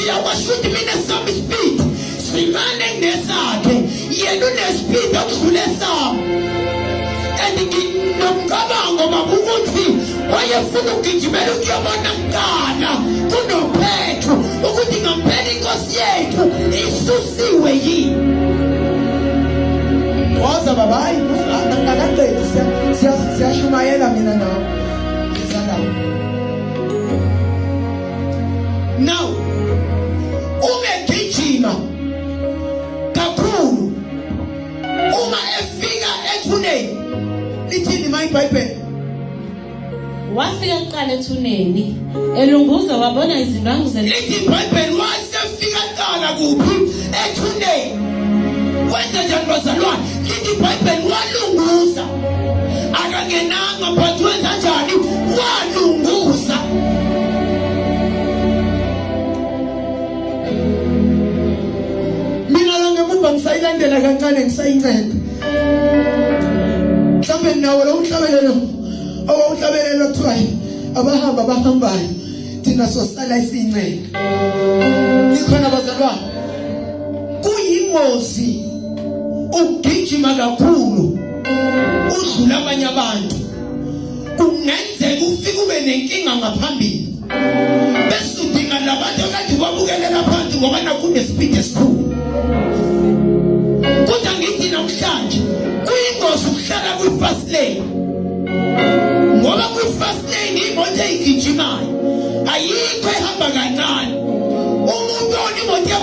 siyawasho ukuthi mina sami speed simane nesakhe yena unespeed okudlula esami. And nginomcabango mabukuthi wayefuna ukugijimela ukuyobona mkana kunoPetru ukuthi ngampela inkosi yethu isusiwe yini. Waza babayi akaqedi siyashumayela mina nawe. Now umegijima kakhulu uma efika ethuneni lithini my Bible. Wafika kuqala ethuneni elunguza wabona izindwangu lithi Bible wasefika kuqala kuphi ethuneni. Wenza njani bazalwane? Lithi Bible walunguza akangenanga but wenza njani? Walunguza. Mina la ngemuva ngisayilandela kancane ngisayinceda. Mhlawumbe nawo lo mhlabelelo owuhlabelelo kuthiwa abahambayo thina sosala isinceda. Nikhona bazalwane, kuyingozi ukugijima kakhulu udlula abanye abantu. Kungenzeka ufike ube nenkinga ngaphambili bese udinga labantu akade babukelela phansi ngoba nakune speed esikhulu. Kodwa ngithi namhlanje kuyingozi ukuhlala kwi-fast lane ngoba kwi-fast lane imoto eyigijimayo